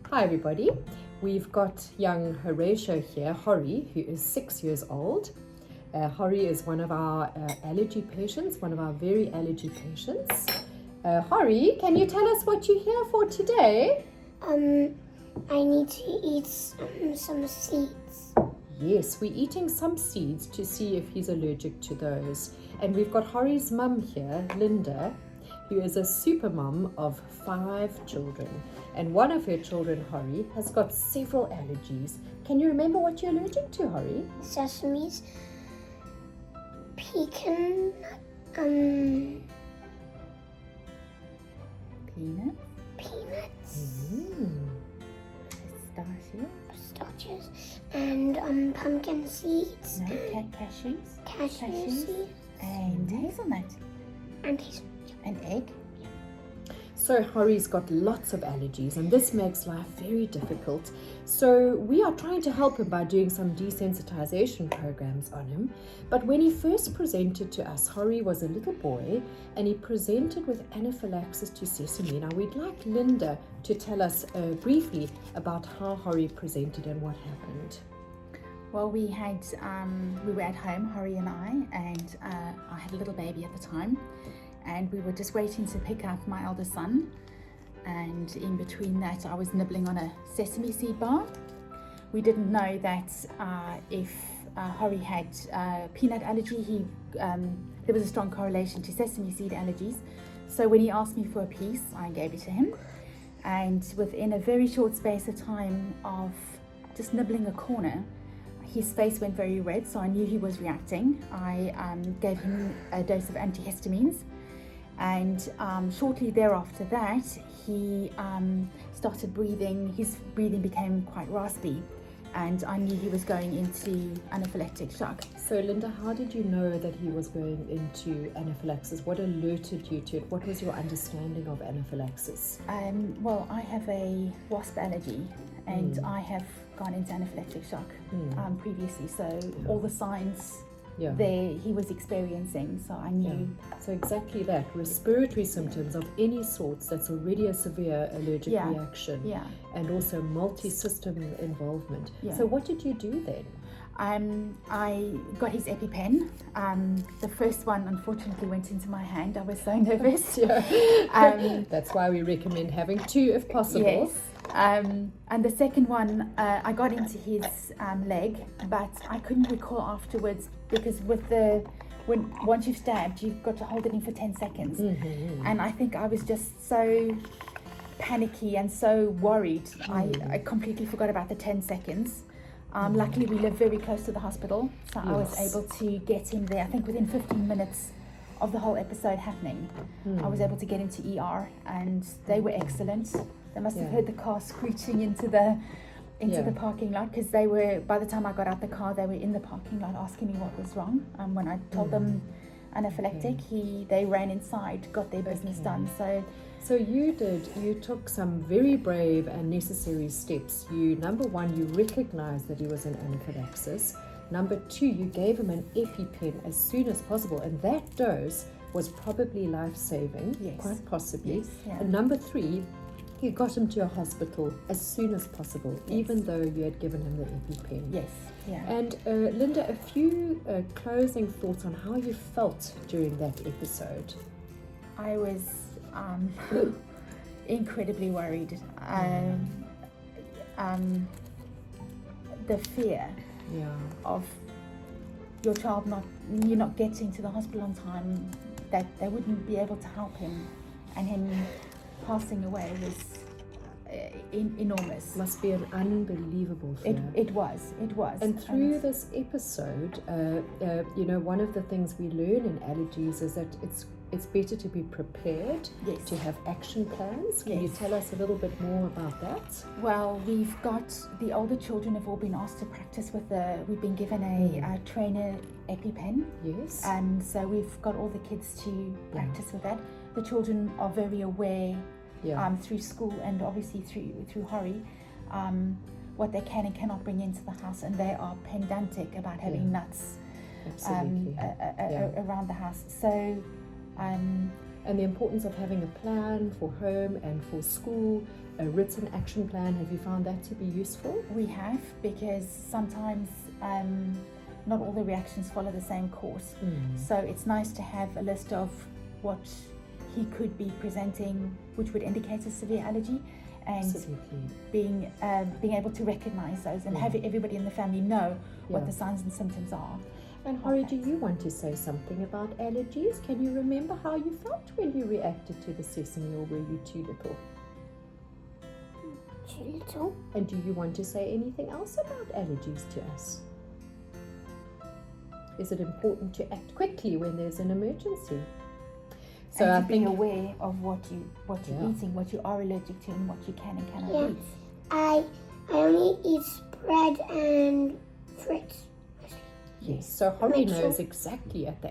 Hi everybody, we've got young Horatio here, Horry, who is 6 years old. Horry is one of our allergy patients, one of our very allergy patients. Horry, can you tell us what you're here for today? I need to eat some seeds. Yes, we're eating some seeds to see if he's allergic to those. And we've got Horry's mum here, Linda, who is a super mum of 5 children. And one of her children, Horry, has got several allergies. Can you remember what you're allergic to, Horry? Sesames, pecan, peanuts, pistachios, and pumpkin seeds. No, cashews. Cashew seeds. And hazelnut. And An egg. So Horry's got lots of allergies and this makes life very difficult. So we are trying to help him by doing some desensitization programs on him. But when he first presented to us, Horry was a little boy and he presented with anaphylaxis to sesame. Now we'd like Linda to tell us briefly about how Horry presented and what happened. Well, we were at home, Horry and I had a little baby at the time. And we were just waiting to pick up my eldest son. And in between that, I was nibbling on a sesame seed bar. We didn't know that if Horry had peanut allergy, there was a strong correlation to sesame seed allergies. So when he asked me for a piece, I gave it to him. And within a very short space of time of just nibbling a corner, his face went very red, so I knew he was reacting. I gave him a dose of antihistamines. And shortly thereafter that, he started breathing. His breathing became quite raspy, and I knew he was going into anaphylactic shock. So Linda, how did you know that he was going into anaphylaxis? What alerted you to it? What was your understanding of anaphylaxis? Well, I have a wasp allergy, and I have gone into anaphylactic shock previously. So all the signs there he was experiencing, so I knew. So exactly that, respiratory symptoms of any sorts, that's already a severe allergic reaction. And also multi-system involvement. So what did you do then? I got his EpiPen. The first one unfortunately went into my hand. I was so nervous. That's why we recommend having 2 if possible. Yes. And the second one I got into his leg, but I couldn't recall afterwards because once you've stabbed, you've got to hold it in for 10 seconds. And I think I was just so panicky and so worried. I completely forgot about the 10 seconds. Luckily, we live very close to the hospital, so I was able to get him there. I think within 15 minutes of the whole episode happening, I was able to get him to ER, and they were excellent. They must have heard the car screeching into the parking lot, because they were, by the time I got out the car, they were in the parking lot asking me what was wrong. When I told them anaphylactic, they ran inside, got their business done. So you took some very brave and necessary steps. Number 1, you recognized that he was in anaphylaxis. Number 2, you gave him an EpiPen as soon as possible, and that dose was probably life-saving, quite possibly. And number 3, you got him to a hospital as soon as possible, even though you had given him the EpiPen. And Linda, a few closing thoughts on how you felt during that episode. I was incredibly worried. The fear of your child not getting to the hospital on time, that they wouldn't be able to help him, and him passing away was enormous. Must be an unbelievable fear. It was. And through this episode, one of the things we learn in allergies is that it's better to be prepared, to have action plans. Can you tell us a little bit more about that? Well, we've got the older children have all been asked to practice with we've been given a trainer EpiPen. Yes. And so we've got all the kids to practice with that. The children are very aware through school and obviously through Horry, what they can and cannot bring into the house, and they are pedantic about having nuts around the house. So and the importance of having a plan for home and for school, a written action plan. Have you found that to be useful? We have, because sometimes not all the reactions follow the same course. So it's nice to have a list of what he could be presenting, which would indicate a severe allergy, and Absolutely. being able to recognize those and have everybody in the family know what Yeah. the signs and symptoms are. And Horry, do you want to say something about allergies? Can you remember how you felt when you reacted to the sesame, or were you too little? Too little. And do you want to say anything else about allergies to us? Is it important to act quickly when there's an emergency? So and I to think be aware of what you're Yeah. eating, what you are allergic to, and what you can and cannot Yeah. eat. I only eat bread and fruits. yes. So Horry Make sure- knows exactly at the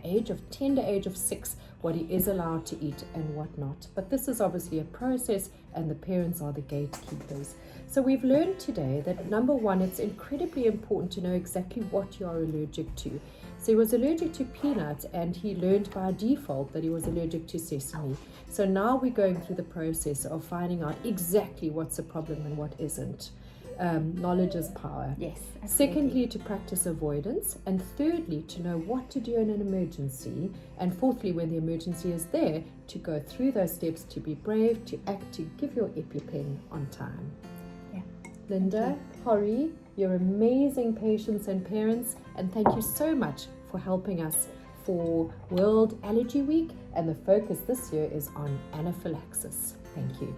tender age of 6 what he is allowed to eat and what not. But this is obviously a process, and the parents are the gatekeepers. So we've learned today that number one, it's incredibly important to know exactly what you are allergic to. So he was allergic to peanuts, and he learned by default that he was allergic to sesame. So now we're going through the process of finding out exactly what's a problem and what isn't. Knowledge is power. Yes. Absolutely. Secondly, to practice avoidance. And thirdly, to know what to do in an emergency. And fourthly, when the emergency is there, to go through those steps, to be brave, to act, to give your EpiPen on time. Yeah. Linda, Horry, you're amazing patients and parents, and thank you so much for helping us for World Allergy Week, and the focus this year is on anaphylaxis. Thank you.